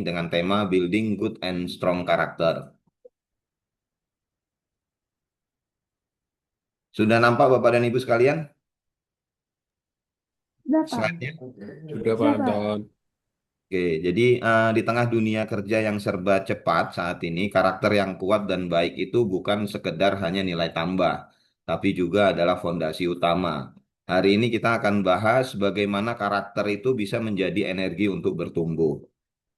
dengan tema Building Good and Strong Character. Sudah nampak Bapak dan Ibu sekalian Udah, Pak. slide-nya? Sudah Pak Udah, Pak. Anton. Oke, jadi di tengah dunia kerja yang serba cepat saat ini, karakter yang kuat dan baik itu bukan sekedar hanya nilai tambah, tapi juga adalah fondasi utama. Hari ini kita akan bahas bagaimana karakter itu bisa menjadi energi untuk bertumbuh.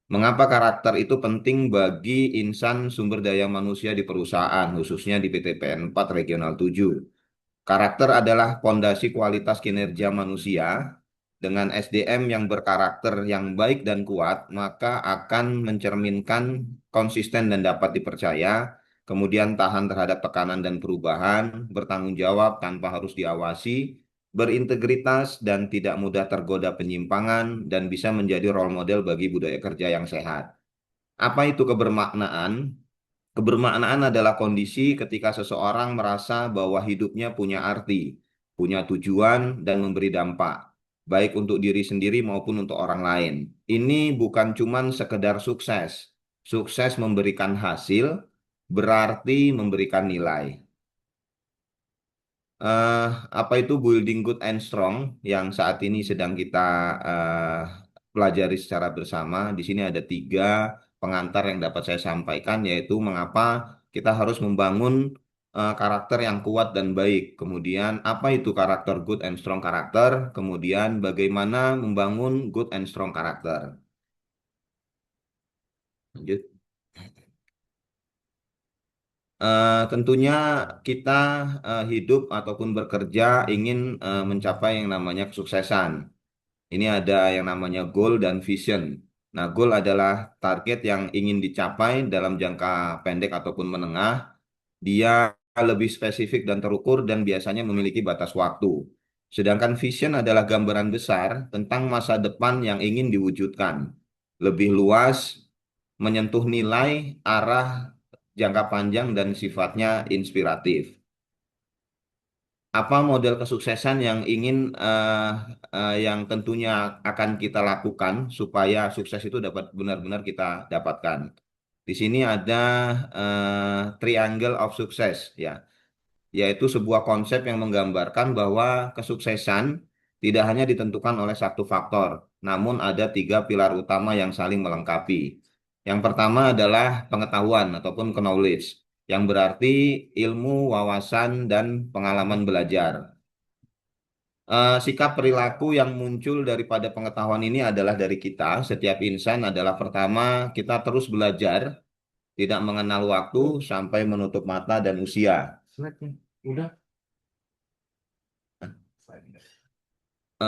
Mengapa karakter itu penting bagi insan sumber daya manusia di perusahaan, khususnya di PT PN 4 Regional 7. Karakter adalah fondasi kualitas kinerja manusia. Dengan SDM yang berkarakter yang baik dan kuat, maka akan mencerminkan konsisten dan dapat dipercaya, kemudian tahan terhadap tekanan dan perubahan, bertanggung jawab tanpa harus diawasi, berintegritas dan tidak mudah tergoda penyimpangan, dan bisa menjadi role model bagi budaya kerja yang sehat. Apa itu kebermaknaan? Kebermaknaan adalah kondisi ketika seseorang merasa bahwa hidupnya punya arti, punya tujuan, dan memberi dampak, baik untuk diri sendiri maupun untuk orang lain. Ini bukan cuman sekedar sukses. Sukses memberikan hasil, berarti memberikan nilai. eh Apa itu building good and strong yang saat ini sedang kita eh, pelajari secara bersama. Di sini ada 3 pengantar yang dapat saya sampaikan, yaitu mengapa kita harus membangun karakter yang kuat dan baik. Kemudian apa itu karakter good and strong karakter? Kemudian bagaimana membangun good and strong karakter. Lanjut. Tentunya kita hidup ataupun bekerja ingin mencapai yang namanya kesuksesan. Ini ada yang namanya goal dan vision. Nah, goal adalah target yang ingin dicapai dalam jangka pendek ataupun menengah. Dia lebih spesifik dan terukur dan biasanya memiliki batas waktu. Sedangkan vision adalah gambaran besar tentang masa depan yang ingin diwujudkan. Lebih luas, menyentuh nilai, arah jangka panjang dan sifatnya inspiratif. Apa model kesuksesan yang ingin yang tentunya akan kita lakukan supaya sukses itu dapat benar-benar kita dapatkan. Di sini ada triangle of success, ya, yaitu sebuah konsep yang menggambarkan bahwa kesuksesan tidak hanya ditentukan oleh satu faktor, namun ada 3 pilar utama yang saling melengkapi. Yang pertama adalah pengetahuan ataupun knowledge, yang berarti ilmu, wawasan, dan pengalaman belajar. Sikap perilaku yang muncul daripada pengetahuan ini adalah dari kita. Setiap insan adalah pertama, kita terus belajar, tidak mengenal waktu sampai menutup mata dan usia. Slide-nya. Udah.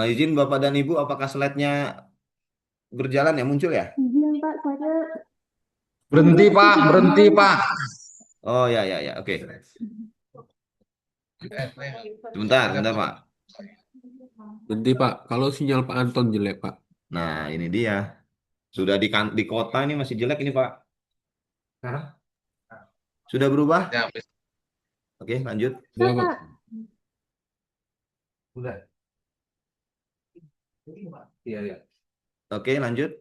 Izin Bapak dan Ibu, apakah slide-nya berjalan ya, muncul ya? Izin, Pak. Saya Berhenti Pak, berhenti Pak. Oh ya ya ya, oke. Sebentar, sebentar Pak. Berhenti Pak. Kalau sinyal Pak Anton jelek Pak. Nah, ini dia. Sudah di kota ini masih jelek ini Pak. Sekarang? Sudah berubah? Ya, Oke, lanjut. udah Pak. Pak. Udah. Iya, iya. Oke, lanjut.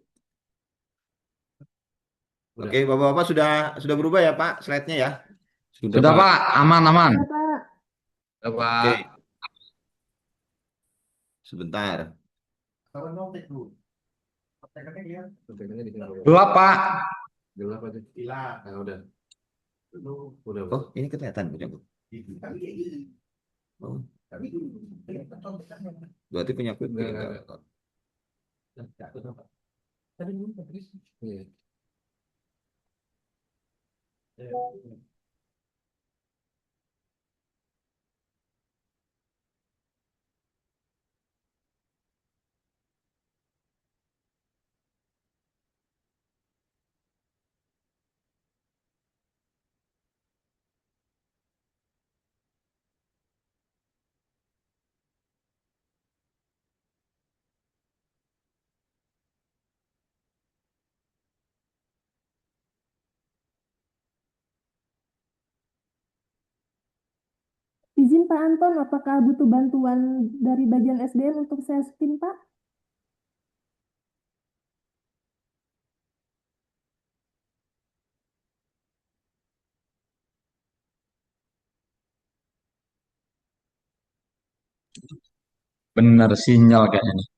Udah. Oke, Bapak-bapak sudah berubah ya Pak slide-nya ya? Sudah Sudah Pak. Pak, aman aman. Udah, Pak. Udah Pak. Oke, sebentar. Gelap Pak. Gelap aja. Nah, udah. Udah. Oh, ini kelihatan punya Bu. Oh, berarti punya aku. Enggak. Iya. Izin, Pak Anton. Apakah butuh bantuan dari bagian SDM untuk saya spin, Pak? Bener sinyal kayaknya nih.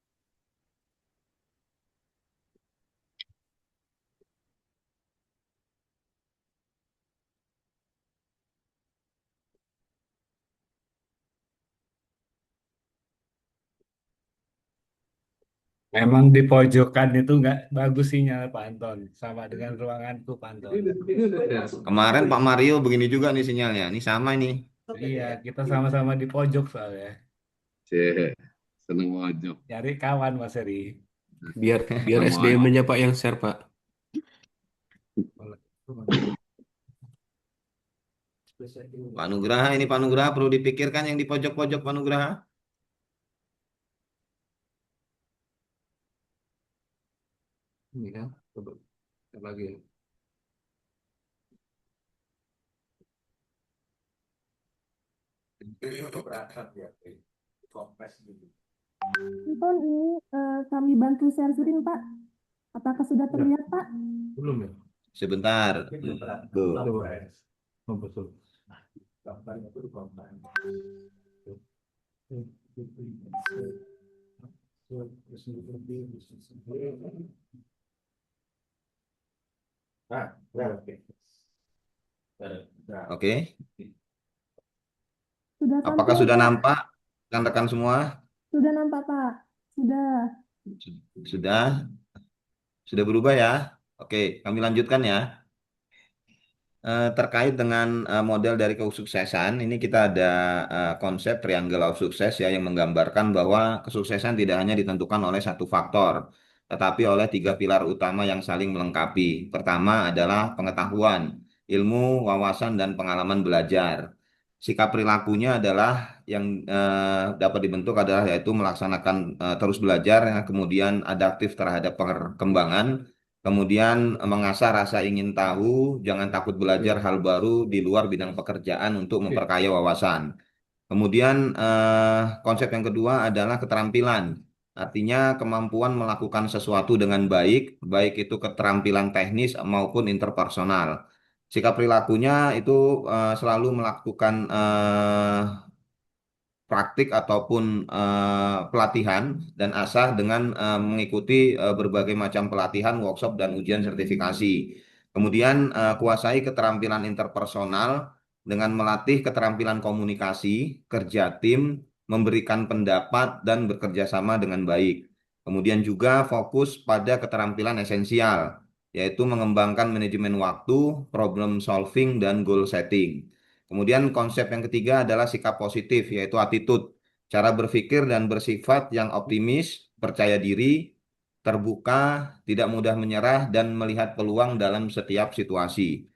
Memang di pojokan itu nggak bagus sinyal Pak Anton, sama dengan ruanganku Pak Anton. Kemarin Pak Mario begini juga nih sinyalnya. Ini sama ini. Iya, kita sama-sama di pojok soalnya. Cih, seneng mojok. Nyari kawan Mas Heri. Biar biar Seneng mojok. SDM-nya Pak yang share Pak. Pak Nugraha, ini Pak Nugraha perlu dipikirkan yang di pojok-pojok Pak Nugraha. Ini kan, coba share lagi. Anton, ini kami bantu share screen, Pak. Apakah sudah terlihat, Pak? Belum ya? Sebentar. Tuh. Coba. Oh, betul. Oke. Sudah Apakah sampai, sudah Pak? nampak rekan-rekan semua? Sudah nampak, Pak. Sudah. Sudah? Sudah berubah ya? Oke, kami lanjutkan ya. Terkait dengan model dari kesuksesan, ini kita ada konsep triangle of success ya yang menggambarkan bahwa kesuksesan tidak hanya ditentukan oleh satu faktor, tetapi oleh tiga pilar utama yang saling melengkapi. Pertama adalah pengetahuan, ilmu, wawasan, dan pengalaman belajar. Sikap perilakunya adalah yang dapat dibentuk adalah yaitu melaksanakan terus belajar, ya, kemudian adaptif terhadap perkembangan. Kemudian mengasah rasa ingin tahu, jangan takut belajar hal baru di luar bidang pekerjaan untuk memperkaya wawasan. Kemudian konsep yang kedua adalah keterampilan. Artinya kemampuan melakukan sesuatu dengan baik, baik itu keterampilan teknis maupun interpersonal. Sikap perilakunya itu selalu melakukan praktik ataupun pelatihan dan asah dengan mengikuti berbagai macam pelatihan, workshop, dan ujian sertifikasi. Kemudian kuasai keterampilan interpersonal dengan melatih keterampilan komunikasi, kerja tim, memberikan pendapat, dan bekerja sama dengan baik. Kemudian juga fokus pada keterampilan esensial, yaitu mengembangkan manajemen waktu, problem solving, dan goal setting. Kemudian konsep yang ketiga adalah sikap positif, yaitu attitude, cara berpikir dan bersifat yang optimis, percaya diri, terbuka, tidak mudah menyerah, dan melihat peluang dalam setiap situasi.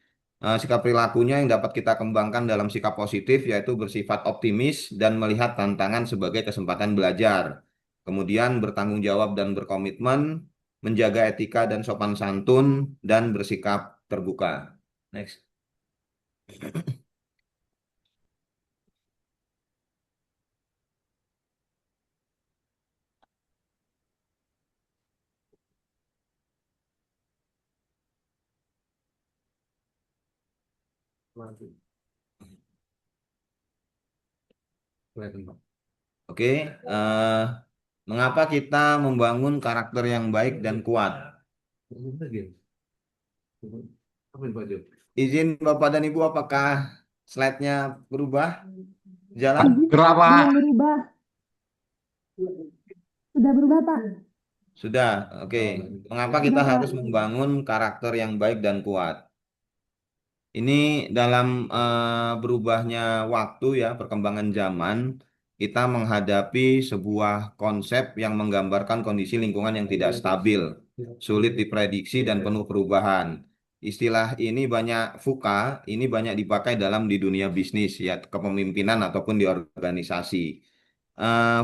Sikap perilakunya yang dapat kita kembangkan dalam sikap positif, yaitu bersifat optimis dan melihat tantangan sebagai kesempatan belajar. Kemudian bertanggung jawab dan berkomitmen, menjaga etika dan sopan santun, dan bersikap terbuka. Next. Kelihatan Pak. Oke, mengapa kita membangun karakter yang baik dan kuat? Apa ini Pak Jo? Izin Bapak dan Ibu, apakah slide-nya berubah? Jalan? Gerak, Pak. Belum berubah. Sudah berubah, Pak. Sudah, oke. Mengapa kita Sudah, Pak. harus membangun karakter yang baik dan kuat? Ini dalam berubahnya waktu ya, perkembangan zaman, kita menghadapi sebuah konsep yang menggambarkan kondisi lingkungan yang tidak stabil, sulit diprediksi dan penuh perubahan. Istilah ini banyak VUCA, ini banyak dipakai dalam di dunia bisnis ya, kepemimpinan ataupun di organisasi.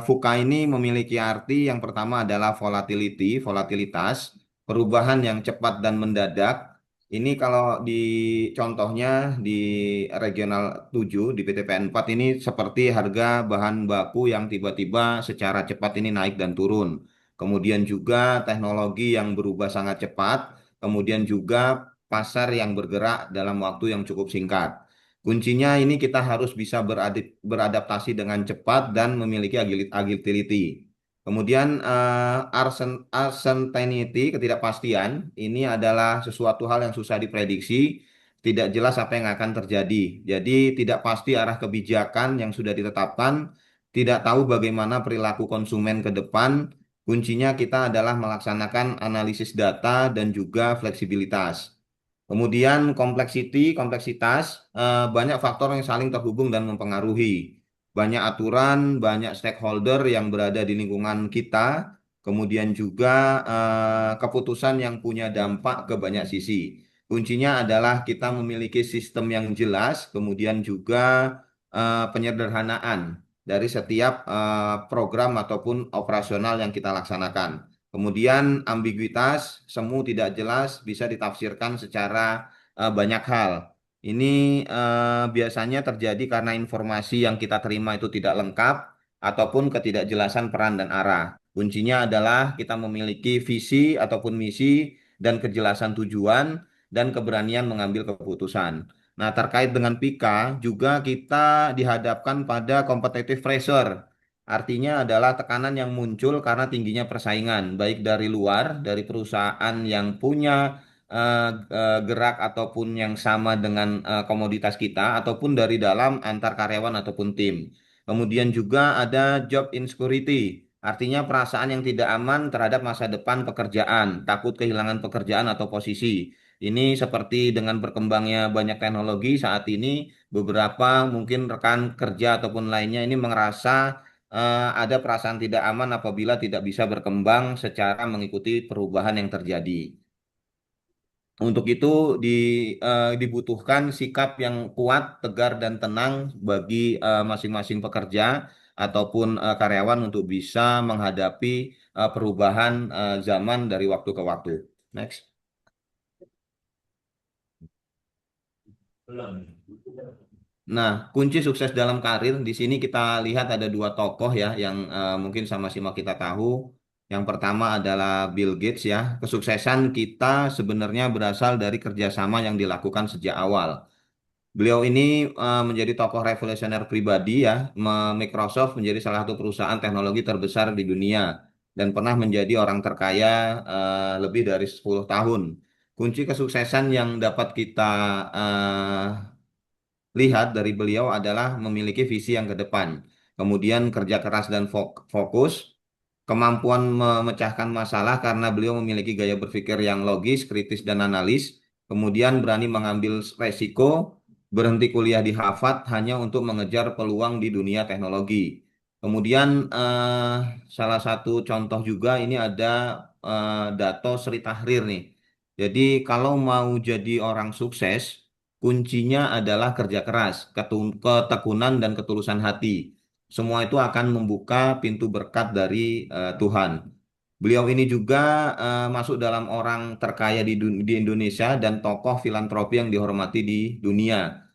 VUCA ini memiliki arti yang pertama adalah volatility, volatilitas, perubahan yang cepat dan mendadak. Ini kalau di contohnya di regional 7 di PTPN 4 ini seperti harga bahan baku yang tiba-tiba secara cepat ini naik dan turun. Kemudian juga teknologi yang berubah sangat cepat, kemudian juga pasar yang bergerak dalam waktu yang cukup singkat. Kuncinya ini kita harus bisa beradaptasi dengan cepat dan memiliki agility. Kemudian uncertainty, ketidakpastian, ini adalah sesuatu hal yang susah diprediksi, tidak jelas apa yang akan terjadi. Jadi tidak pasti arah kebijakan yang sudah ditetapkan, tidak tahu bagaimana perilaku konsumen ke depan. Kuncinya kita adalah melaksanakan analisis data dan juga fleksibilitas. Kemudian kompleksitas, banyak faktor yang saling terhubung dan mempengaruhi. Banyak aturan, banyak stakeholder yang berada di lingkungan kita, kemudian juga keputusan yang punya dampak ke banyak sisi. Kuncinya adalah kita memiliki sistem yang jelas, kemudian juga penyederhanaan dari setiap program ataupun operasional yang kita laksanakan. Kemudian ambiguitas, semu tidak jelas, bisa ditafsirkan secara banyak hal. Ini biasanya terjadi karena informasi yang kita terima itu tidak lengkap ataupun ketidakjelasan peran dan arah. Kuncinya adalah kita memiliki visi ataupun misi dan kejelasan tujuan dan keberanian mengambil keputusan. Nah, terkait dengan PIKA juga kita dihadapkan pada competitive pressure. Artinya adalah tekanan yang muncul karena tingginya persaingan, baik dari luar, dari perusahaan yang punya gerak ataupun yang sama dengan komoditas kita, ataupun dari dalam antar karyawan ataupun tim. Kemudian juga ada job insecurity, artinya perasaan yang tidak aman terhadap masa depan pekerjaan, takut kehilangan pekerjaan atau posisi. Ini seperti dengan berkembangnya banyak teknologi saat ini, beberapa mungkin rekan kerja ataupun lainnya ini merasa ada perasaan tidak aman apabila tidak bisa berkembang secara mengikuti perubahan yang terjadi. Untuk itu dibutuhkan sikap yang kuat, tegar, dan tenang bagi masing-masing pekerja ataupun karyawan untuk bisa menghadapi perubahan zaman dari waktu ke waktu. Next. Nah, kunci sukses dalam karir di sini kita lihat ada dua tokoh ya yang mungkin sama-sama kita tahu. Yang pertama adalah Bill Gates ya. Kesuksesan kita sebenarnya berasal dari kerjasama yang dilakukan sejak awal. Beliau ini menjadi tokoh revolusioner pribadi ya. Microsoft menjadi salah satu perusahaan teknologi terbesar di dunia dan pernah menjadi orang terkaya lebih dari 10 tahun. Kunci kesuksesan yang dapat kita lihat dari beliau adalah memiliki visi yang ke depan, kemudian kerja keras dan fokus, kemampuan memecahkan masalah karena beliau memiliki gaya berpikir yang logis, kritis, dan analis, kemudian berani mengambil resiko, berhenti kuliah di Harvard hanya untuk mengejar peluang di dunia teknologi. Kemudian salah satu contoh juga ini ada Dato Sri Tahrir nih. Jadi kalau mau jadi orang sukses, kuncinya adalah kerja keras, ketekunan, dan ketulusan hati. Semua itu akan membuka pintu berkat dari Tuhan. Beliau ini juga masuk dalam orang terkaya di Indonesia dan tokoh filantropi yang dihormati di dunia,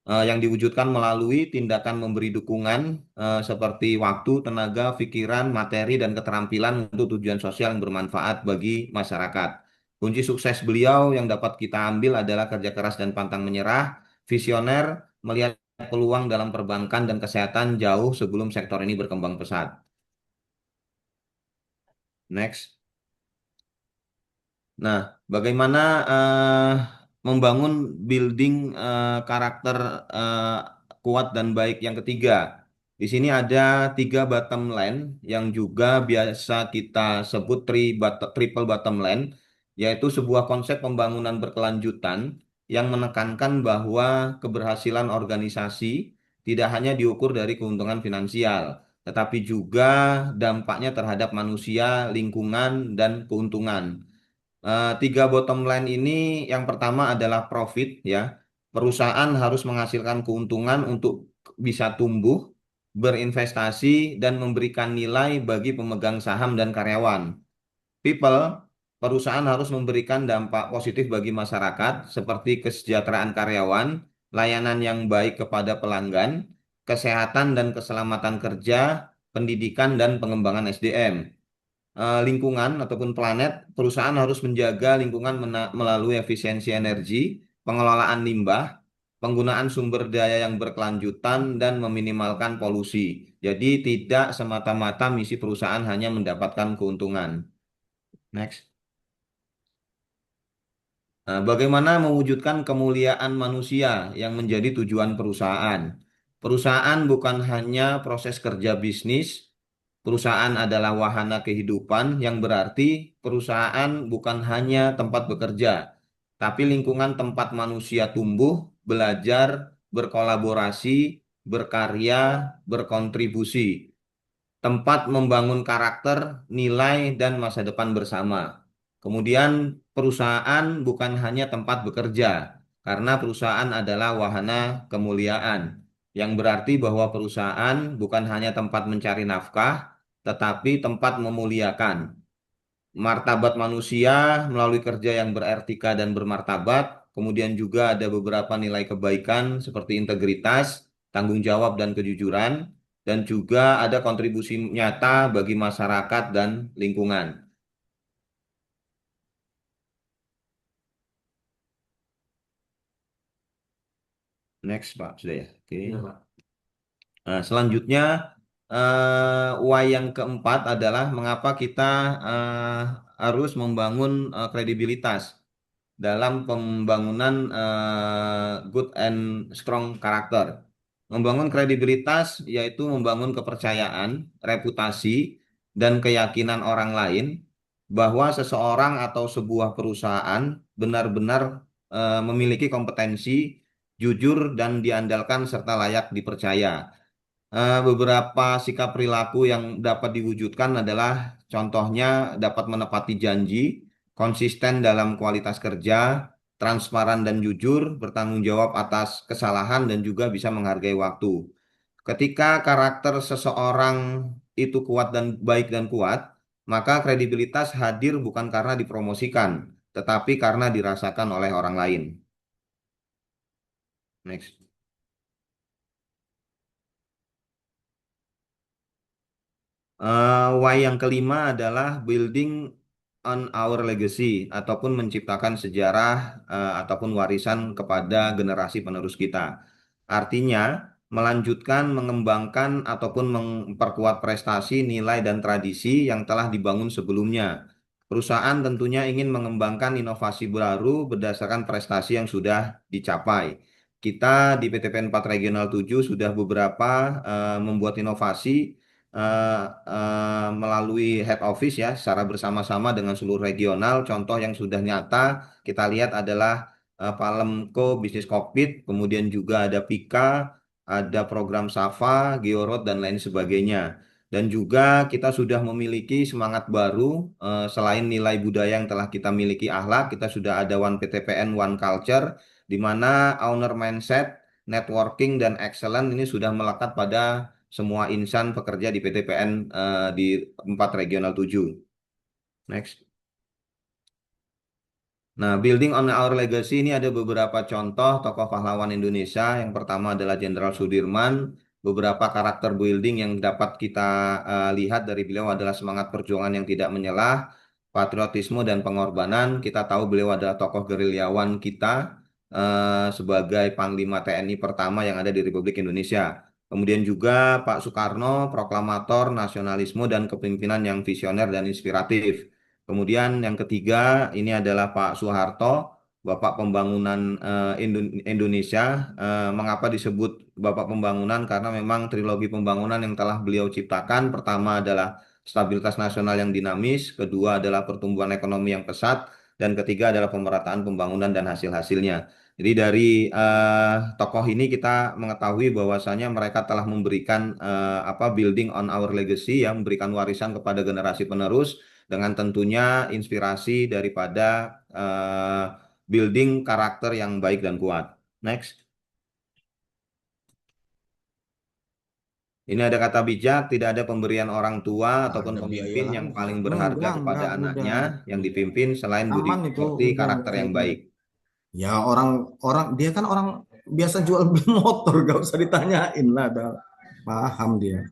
yang diwujudkan melalui tindakan memberi dukungan seperti waktu, tenaga, pikiran, materi, dan keterampilan untuk tujuan sosial yang bermanfaat bagi masyarakat. Kunci sukses beliau yang dapat kita ambil adalah kerja keras dan pantang menyerah, visioner, melihat peluang dalam perbankan dan kesehatan jauh sebelum sektor ini berkembang pesat. Next. Nah, bagaimana membangun building karakter eh, kuat dan baik yang ketiga? Di sini ada 3 bottom line yang juga biasa kita sebut triple bottom line, yaitu sebuah konsep pembangunan berkelanjutan yang menekankan bahwa keberhasilan organisasi tidak hanya diukur dari keuntungan finansial, tetapi juga dampaknya terhadap manusia, lingkungan, dan keuntungan. 3 bottom line ini yang pertama adalah profit ya. Perusahaan harus menghasilkan keuntungan untuk bisa tumbuh, berinvestasi, dan memberikan nilai bagi pemegang saham dan karyawan. People, perusahaan harus memberikan dampak positif bagi masyarakat seperti kesejahteraan karyawan, layanan yang baik kepada pelanggan, kesehatan dan keselamatan kerja, pendidikan, dan pengembangan SDM. Lingkungan ataupun planet, perusahaan harus menjaga lingkungan melalui efisiensi energi, pengelolaan limbah, penggunaan sumber daya yang berkelanjutan, dan meminimalkan polusi. Jadi tidak semata-mata misi perusahaan hanya mendapatkan keuntungan. Next. Nah, bagaimana mewujudkan kemuliaan manusia yang menjadi tujuan perusahaan? Perusahaan bukan hanya proses kerja bisnis, perusahaan adalah wahana kehidupan, yang berarti perusahaan bukan hanya tempat bekerja, tapi lingkungan tempat manusia tumbuh, belajar, berkolaborasi, berkarya, berkontribusi, tempat membangun karakter, nilai, dan masa depan bersama. Kemudian, perusahaan bukan hanya tempat bekerja, karena perusahaan adalah wahana kemuliaan, yang berarti bahwa perusahaan bukan hanya tempat mencari nafkah, tetapi tempat memuliakan martabat manusia melalui kerja yang beretika dan bermartabat. Kemudian juga ada beberapa nilai kebaikan seperti integritas, tanggung jawab, dan kejujuran. Dan juga ada kontribusi nyata bagi masyarakat dan lingkungan. Next, Pak. Sudah ya? Oke. Iya, Pak. Nah, selanjutnya, why yang keempat adalah mengapa kita harus membangun kredibilitas dalam pembangunan good and strong karakter. Membangun kredibilitas yaitu membangun kepercayaan, reputasi, dan keyakinan orang lain bahwa seseorang atau sebuah perusahaan benar-benar memiliki kompetensi, jujur, dan diandalkan serta layak dipercaya. Beberapa sikap perilaku yang dapat diwujudkan adalah contohnya dapat menepati janji, konsisten dalam kualitas kerja, transparan dan jujur, bertanggung jawab atas kesalahan, dan juga bisa menghargai waktu. Ketika karakter seseorang itu kuat dan baik dan kuat, maka kredibilitas hadir bukan karena dipromosikan, tetapi karena dirasakan oleh orang lain. Next. Why yang kelima adalah building on our legacy ataupun menciptakan sejarah ataupun warisan kepada generasi penerus kita. Artinya, melanjutkan, mengembangkan ataupun memperkuat prestasi, nilai, dan tradisi yang telah dibangun sebelumnya. Perusahaan tentunya ingin mengembangkan inovasi baru berdasarkan prestasi yang sudah dicapai. Kita di PTPN 4 Regional 7 sudah beberapa membuat inovasi melalui head office ya secara bersama-sama dengan seluruh regional. Contoh yang sudah nyata kita lihat adalah Palemco Business Cockpit, kemudian juga ada Pika, ada program Safa, Georoad, dan lain sebagainya. Dan juga kita sudah memiliki semangat baru, selain nilai budaya yang telah kita miliki akhlak, kita sudah ada One PTPN, One Culture, di mana owner mindset, networking, dan excellence ini sudah melekat pada semua insan pekerja di PTPN di 4 Regional 7. Next. Nah, building on our legacy ini ada beberapa contoh tokoh pahlawan Indonesia. Yang pertama adalah Jenderal Sudirman. Beberapa karakter building yang dapat kita lihat dari beliau adalah semangat perjuangan yang tidak menyelah, patriotisme, dan pengorbanan. Kita tahu beliau adalah tokoh gerilyawan kita sebagai Panglima TNI pertama yang ada di Republik Indonesia. Kemudian juga Pak Soekarno, proklamator nasionalisme dan kepemimpinan yang visioner dan inspiratif. Kemudian yang ketiga ini adalah Pak Soeharto, Bapak Pembangunan Indonesia. Mengapa disebut Bapak Pembangunan? Karena memang trilogi pembangunan yang telah beliau ciptakan. Pertama adalah stabilitas nasional yang dinamis, kedua adalah pertumbuhan ekonomi yang pesat, dan ketiga adalah pemerataan pembangunan dan hasil-hasilnya. Jadi dari tokoh ini kita mengetahui bahwasanya mereka telah memberikan building on our legacy, yang memberikan warisan kepada generasi penerus dengan tentunya inspirasi daripada building karakter yang baik dan kuat. Next. Ini ada kata bijak, tidak ada pemberian orang tua ataupun Ada biaya pemimpin yang langsung. paling berharga kepada Udah anaknya yang dipimpin selain budi aman itu, pekerti, udah karakter yang baik. ya orang dia kan orang biasa jual beli motor, gak usah ditanyain lah, udah paham dia.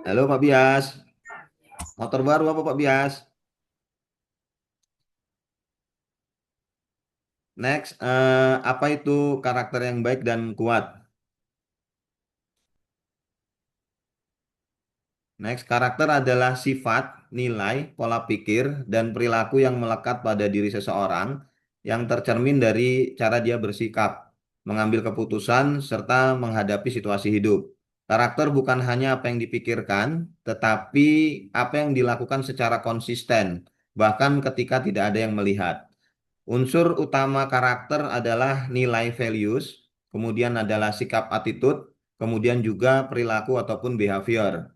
Halo Pak Bias, motor baru apa Pak Bias? Next, apa itu karakter yang baik dan kuat? Next, karakter adalah sifat, nilai, pola pikir, dan perilaku yang melekat pada diri seseorang yang tercermin dari cara dia bersikap, mengambil keputusan, serta menghadapi situasi hidup. Karakter bukan hanya apa yang dipikirkan, tetapi apa yang dilakukan secara konsisten, bahkan ketika tidak ada yang melihat. Unsur utama karakter adalah nilai values, kemudian adalah sikap attitude, kemudian juga perilaku ataupun behavior.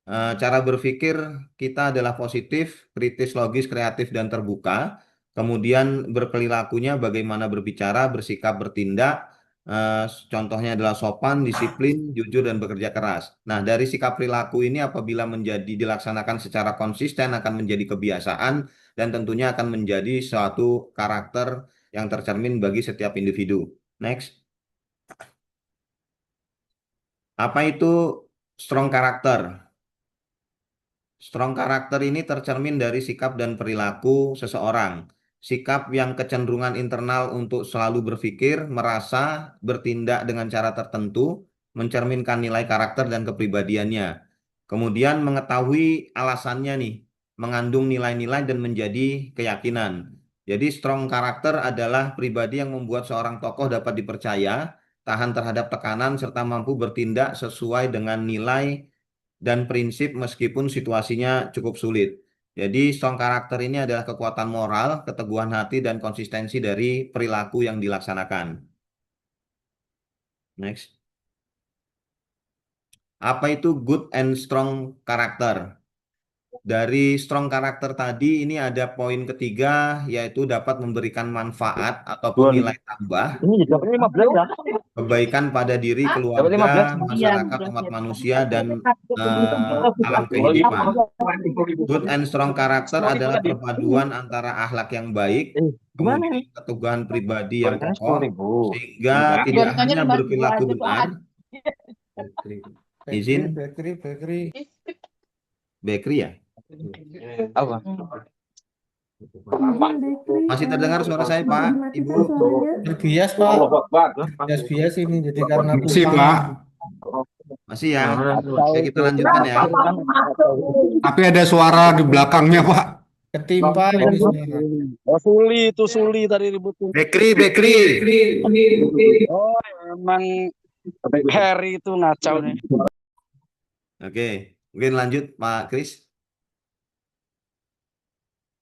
Cara berpikir kita adalah positif, kritis, logis, kreatif, dan terbuka. Kemudian berperilakunya bagaimana berbicara, bersikap, bertindak. Contohnya adalah sopan, disiplin, jujur, dan bekerja keras. Nah, dari sikap perilaku ini apabila menjadi dilaksanakan secara konsisten akan menjadi kebiasaan dan tentunya akan menjadi suatu karakter yang tercermin bagi setiap individu. Next, apa itu strong karakter? Strong karakter ini tercermin dari sikap dan perilaku seseorang. Sikap yang kecenderungan internal untuk selalu berpikir, merasa, bertindak dengan cara tertentu, mencerminkan nilai karakter dan kepribadiannya. Kemudian mengetahui alasannya nih, mengandung nilai-nilai dan menjadi keyakinan. Jadi strong karakter adalah pribadi yang membuat seorang tokoh dapat dipercaya, tahan terhadap tekanan, serta mampu bertindak sesuai dengan nilai dan prinsip meskipun situasinya cukup sulit. Jadi strong karakter ini adalah kekuatan moral, keteguhan hati, dan konsistensi dari perilaku yang dilaksanakan. Next. Apa itu good and strong karakter? Dari strong karakter tadi ini ada poin ketiga yaitu dapat memberikan manfaat ataupun nilai tambah Ini dapat 15 ya? kebaikan pada diri, Dapat keluarga, 15. masyarakat, umat manusia, dan alam kehidupan. Good and strong karakter adalah perpaduan antara akhlak yang baik, Gimana nih? kemudian keteguhan pribadi yang Gorengannya kokoh, 10.000. sehingga tidak hanya berperilaku benar, izin, bakery ya? Apa? Izin Bekri, Masih terdengar suara saya, bisa Pak, dimatikan Ibu? suaranya. Bias Pak, bias ini jadi karena Sip, Pak. Masih ya? Oke, kita lanjutkan ya. Tapi ada suara di belakangnya, Pak. ketimpa ini suara. Oh, itu Suli tadi ributin. Bakery. Oh, emang Harry itu ngacau nih. Oke, mungkin lanjut Pak Kris.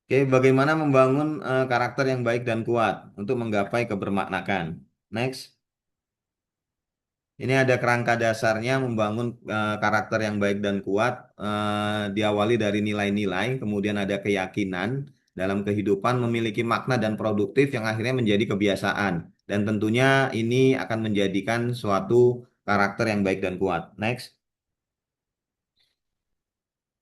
Oke, bagaimana membangun karakter yang baik dan kuat untuk menggapai kebermaknakan. Next. Ini ada kerangka dasarnya membangun karakter yang baik dan kuat. Diawali dari nilai-nilai, kemudian ada keyakinan dalam kehidupan memiliki makna dan produktif yang akhirnya menjadi kebiasaan. Dan tentunya ini akan menjadikan suatu karakter yang baik dan kuat. Next.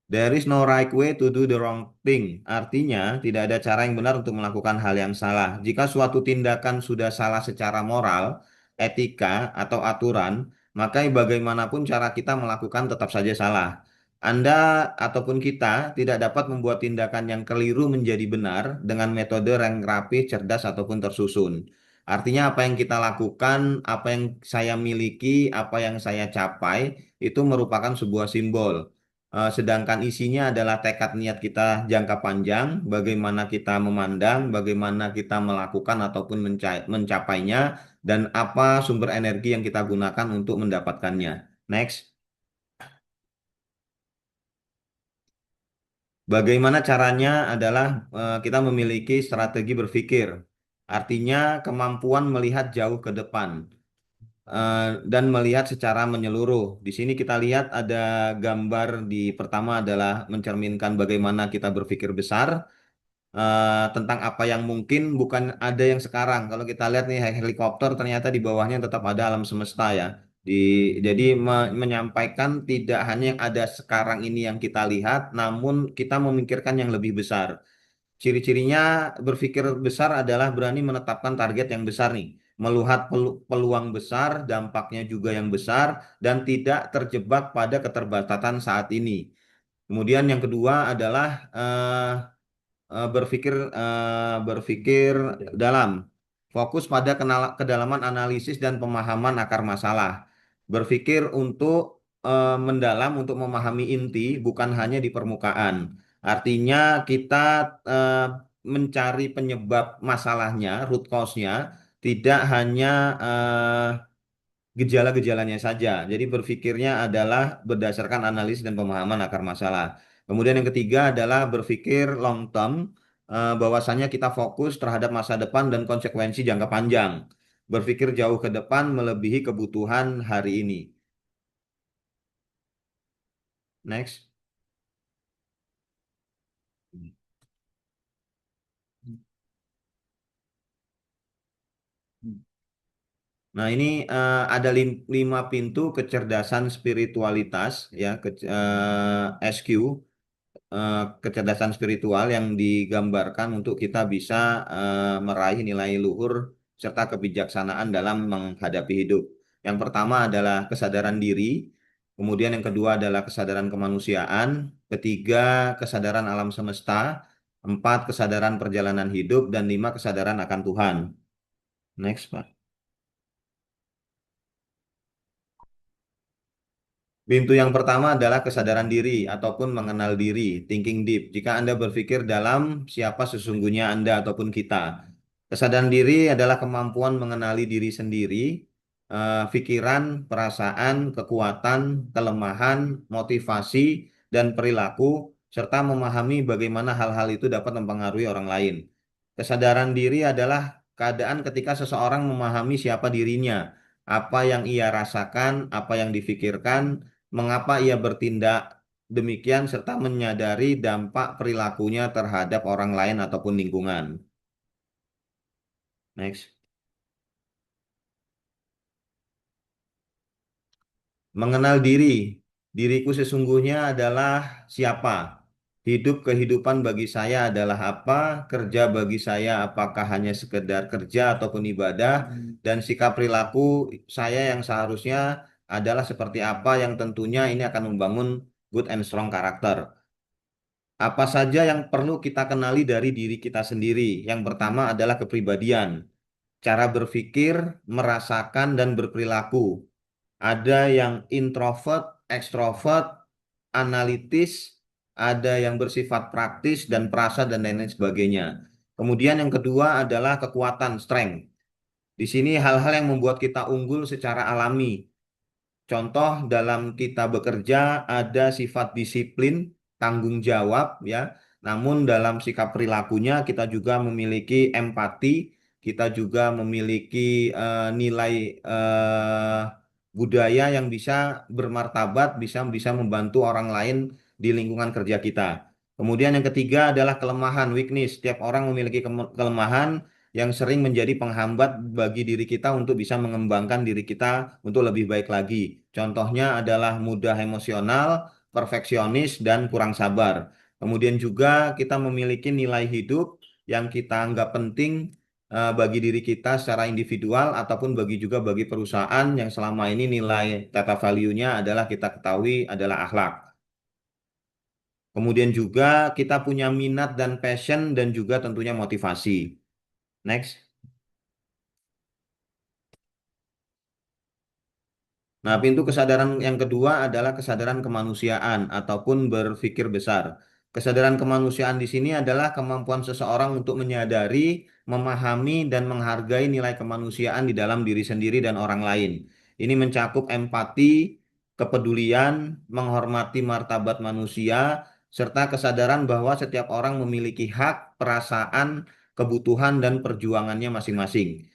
There is no right way to do the wrong thing. Artinya, tidak ada cara yang benar untuk melakukan hal yang salah. Jika suatu tindakan sudah salah secara moral, etika, atau aturan, maka bagaimanapun cara kita melakukan tetap saja salah. Anda ataupun kita tidak dapat membuat tindakan yang keliru menjadi benar dengan metode yang rapi, cerdas, ataupun tersusun. Artinya apa yang kita lakukan, apa yang saya miliki, apa yang saya capai, itu merupakan sebuah simbol. Sedangkan isinya adalah tekad niat kita jangka panjang, bagaimana kita memandang, bagaimana kita melakukan ataupun mencapainya, dan apa sumber energi yang kita gunakan untuk mendapatkannya. Next. Bagaimana caranya adalah kita memiliki strategi berpikir. Artinya kemampuan melihat jauh ke depan. Dan melihat secara menyeluruh. Di sini kita lihat ada gambar di pertama adalah mencerminkan bagaimana kita berpikir besar tentang apa yang mungkin bukan ada yang sekarang. Kalau kita lihat nih helikopter ternyata di bawahnya tetap ada alam semesta ya. Jadi menyampaikan tidak hanya yang ada sekarang ini yang kita lihat, namun kita memikirkan yang lebih besar. Ciri-cirinya berpikir besar adalah berani menetapkan target yang besar nih, melihat peluang besar, dampaknya juga yang besar, dan tidak terjebak pada keterbatasan saat ini. Kemudian yang kedua adalah berpikir dalam. Fokus pada kedalaman analisis dan pemahaman akar masalah. Berpikir untuk mendalam untuk memahami inti, bukan hanya di permukaan. Artinya kita eh, mencari penyebab masalahnya, root cause-nya, tidak hanya gejala-gejalanya saja. Jadi berpikirnya adalah berdasarkan analisis dan pemahaman akar masalah. Kemudian yang ketiga adalah berpikir long term, bahwasanya kita fokus terhadap masa depan dan konsekuensi jangka panjang. Berpikir jauh ke depan melebihi kebutuhan hari ini. Next. Nah, ini ada 5 pintu kecerdasan spiritualitas ya, SQ, kecerdasan spiritual yang digambarkan untuk kita bisa meraih nilai luhur serta kebijaksanaan dalam menghadapi hidup. Yang pertama adalah kesadaran diri, kemudian yang kedua adalah kesadaran kemanusiaan, ketiga kesadaran alam semesta, 4 kesadaran perjalanan hidup, dan 5 kesadaran akan Tuhan. Next, Pak. Pintu yang pertama adalah kesadaran diri ataupun mengenal diri, thinking deep. Jika Anda berpikir dalam siapa sesungguhnya Anda ataupun kita. Kesadaran diri adalah kemampuan mengenali diri sendiri, pikiran, perasaan, kekuatan, kelemahan, motivasi, dan perilaku, serta memahami bagaimana hal-hal itu dapat mempengaruhi orang lain. Kesadaran diri adalah keadaan ketika seseorang memahami siapa dirinya, apa yang ia rasakan, apa yang difikirkan, mengapa ia bertindak demikian, serta menyadari dampak perilakunya terhadap orang lain ataupun lingkungan. Next. Mengenal diri. Diriku sesungguhnya adalah siapa? Hidup kehidupan bagi saya adalah apa? Kerja bagi saya apakah hanya sekedar kerja ataupun ibadah? Dan sikap perilaku saya yang seharusnya adalah seperti apa, yang tentunya ini akan membangun good and strong karakter. Apa saja yang perlu kita kenali dari diri kita sendiri? Yang pertama adalah kepribadian, cara berpikir, merasakan, dan berperilaku. Ada yang introvert, ekstrovert, analitis, ada yang bersifat praktis dan perasa, dan lain-lain sebagainya. Kemudian yang kedua adalah kekuatan, strength. Di sini hal-hal yang membuat kita unggul secara alami. Contoh dalam kita bekerja ada sifat disiplin, tanggung jawab ya. Namun dalam sikap perilakunya kita juga memiliki empati, kita juga memiliki nilai budaya yang bisa bermartabat, bisa bisa membantu orang lain di lingkungan kerja kita. Kemudian yang ketiga adalah kelemahan, weakness. Setiap orang memiliki kelemahan yang sering menjadi penghambat bagi diri kita untuk bisa mengembangkan diri kita untuk lebih baik lagi. Contohnya adalah mudah emosional, perfeksionis, dan kurang sabar. Kemudian juga kita memiliki nilai hidup yang kita anggap penting bagi diri kita secara individual ataupun bagi perusahaan yang selama ini nilai data value-nya adalah kita ketahui adalah akhlak. Kemudian juga kita punya minat dan passion dan juga tentunya motivasi. Next. Nah, pintu kesadaran yang kedua adalah kesadaran kemanusiaan ataupun berpikir besar. Kesadaran kemanusiaan di sini adalah kemampuan seseorang untuk menyadari, memahami, dan menghargai nilai kemanusiaan di dalam diri sendiri dan orang lain. Ini mencakup empati, kepedulian, menghormati martabat manusia, serta kesadaran bahwa setiap orang memiliki hak, perasaan, kebutuhan, dan perjuangannya masing-masing.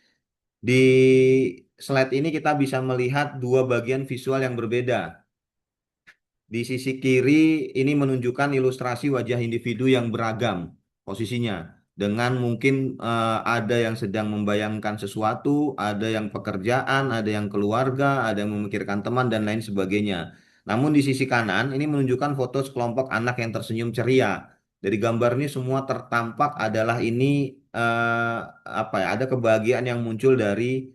Di slide ini kita bisa melihat 2 bagian visual yang berbeda. Di sisi kiri ini menunjukkan ilustrasi wajah individu yang beragam posisinya. Dengan mungkin ada yang sedang membayangkan sesuatu, ada yang pekerjaan, ada yang keluarga, ada yang memikirkan teman, dan lain sebagainya. Namun di sisi kanan ini menunjukkan foto sekelompok anak yang tersenyum ceria. Dari gambar ini semua tertampak adalah ini eh, apa ya? Ada kebahagiaan yang muncul dari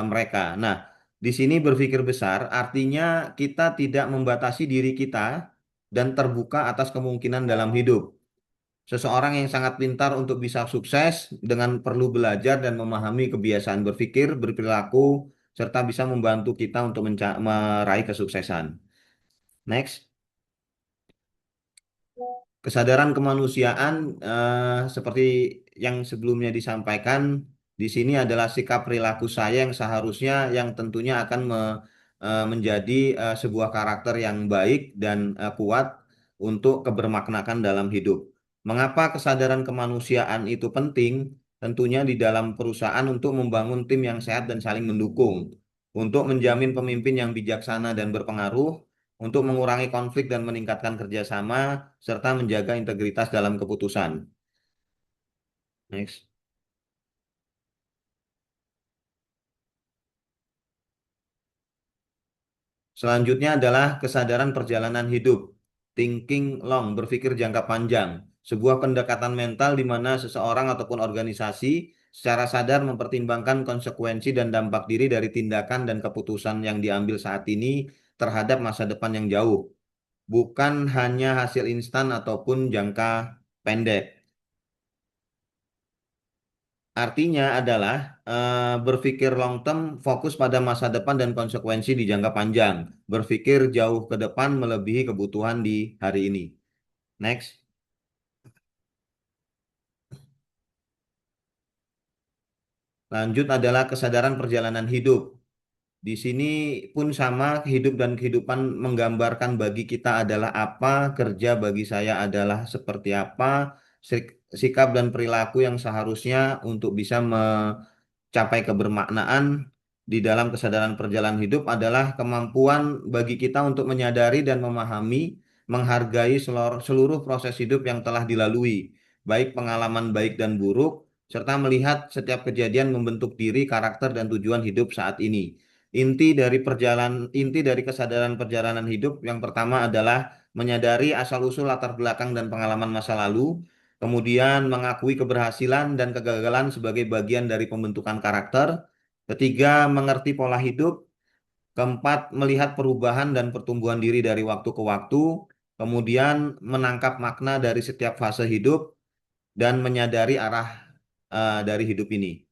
mereka. Nah, di sini berpikir besar artinya kita tidak membatasi diri kita dan terbuka atas kemungkinan dalam hidup. Seseorang yang sangat pintar untuk bisa sukses dengan perlu belajar dan memahami kebiasaan berpikir, berperilaku, serta bisa membantu kita untuk meraih kesuksesan. Next. Kesadaran kemanusiaan seperti yang sebelumnya disampaikan di sini adalah sikap perilaku saya yang seharusnya yang tentunya akan menjadi sebuah karakter yang baik dan kuat untuk kebermaknakan dalam hidup. Mengapa kesadaran kemanusiaan itu penting? Tentunya di dalam perusahaan untuk membangun tim yang sehat dan saling mendukung, untuk menjamin pemimpin yang bijaksana dan berpengaruh, untuk mengurangi konflik dan meningkatkan kerjasama, serta menjaga integritas dalam keputusan. Next. Selanjutnya adalah kesadaran perjalanan hidup. Thinking long, berpikir jangka panjang. Sebuah pendekatan mental di mana seseorang ataupun organisasi secara sadar mempertimbangkan konsekuensi dan dampak diri dari tindakan dan keputusan yang diambil saat ini terhadap masa depan yang jauh. Bukan hanya hasil instan ataupun jangka pendek. Artinya adalah berpikir long term, fokus pada masa depan dan konsekuensi di jangka panjang. Berpikir jauh ke depan melebihi kebutuhan di hari ini. Next. Lanjut adalah kesadaran perjalanan hidup. Di sini pun sama, hidup dan kehidupan menggambarkan bagi kita adalah apa, kerja bagi saya adalah seperti apa, sikap dan perilaku yang seharusnya untuk bisa capai kebermaknaan di dalam kesadaran perjalanan hidup adalah kemampuan bagi kita untuk menyadari dan memahami, menghargai seluruh proses hidup yang telah dilalui, baik pengalaman baik dan buruk, serta melihat setiap kejadian membentuk diri, karakter, dan tujuan hidup saat ini. Inti dari kesadaran perjalanan hidup yang pertama adalah menyadari asal-usul latar belakang dan pengalaman masa lalu, kemudian mengakui keberhasilan dan kegagalan sebagai bagian dari pembentukan karakter. Ketiga, mengerti pola hidup. Keempat, melihat perubahan dan pertumbuhan diri dari waktu ke waktu. Kemudian menangkap makna dari setiap fase hidup dan menyadari arah dari hidup ini.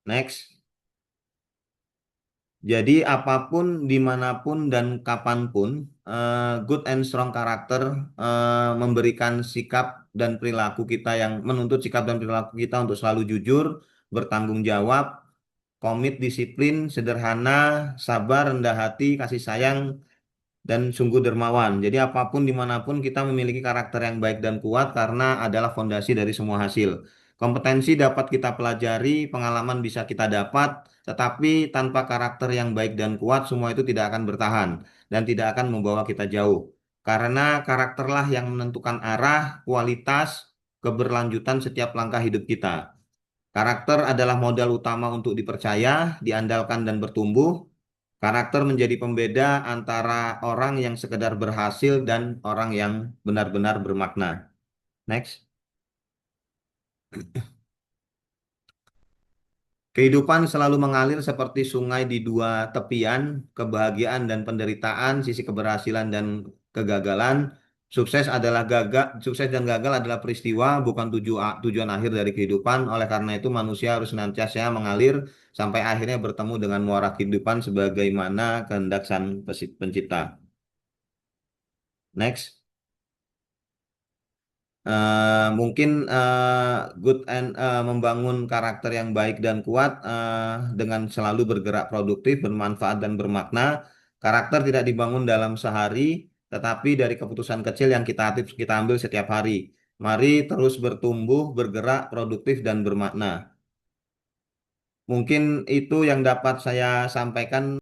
Next. Jadi apapun, dimanapun, dan kapanpun, good and strong karakter memberikan sikap dan perilaku kita yang menuntut sikap dan perilaku kita untuk selalu jujur, bertanggung jawab, komit, disiplin, sederhana, sabar, rendah hati, kasih sayang, dan sungguh dermawan. Jadi apapun dimanapun kita memiliki karakter yang baik dan kuat karena adalah fondasi dari semua hasil. Kompetensi dapat kita pelajari, pengalaman bisa kita dapat, tetapi tanpa karakter yang baik dan kuat semua itu tidak akan bertahan dan tidak akan membawa kita jauh. Karena karakterlah yang menentukan arah, kualitas, keberlanjutan setiap langkah hidup kita. Karakter adalah modal utama untuk dipercaya, diandalkan, dan bertumbuh. Karakter menjadi pembeda antara orang yang sekedar berhasil dan orang yang benar-benar bermakna. Next. Kehidupan selalu mengalir seperti sungai di dua tepian, kebahagiaan dan penderitaan, sisi keberhasilan dan kegagalan. Sukses dan gagal adalah peristiwa, bukan tujuan akhir dari kehidupan. Oleh karena itu, manusia harus senantiasa mengalir sampai akhirnya bertemu dengan muara kehidupan sebagaimana kehendak Sang Pencipta. Next. Mungkin membangun karakter yang baik dan kuat dengan selalu bergerak produktif, bermanfaat dan bermakna. Karakter tidak dibangun dalam sehari, tetapi dari keputusan kecil yang kita ambil setiap hari. Mari terus bertumbuh, bergerak, produktif dan bermakna. Mungkin itu yang dapat saya sampaikan.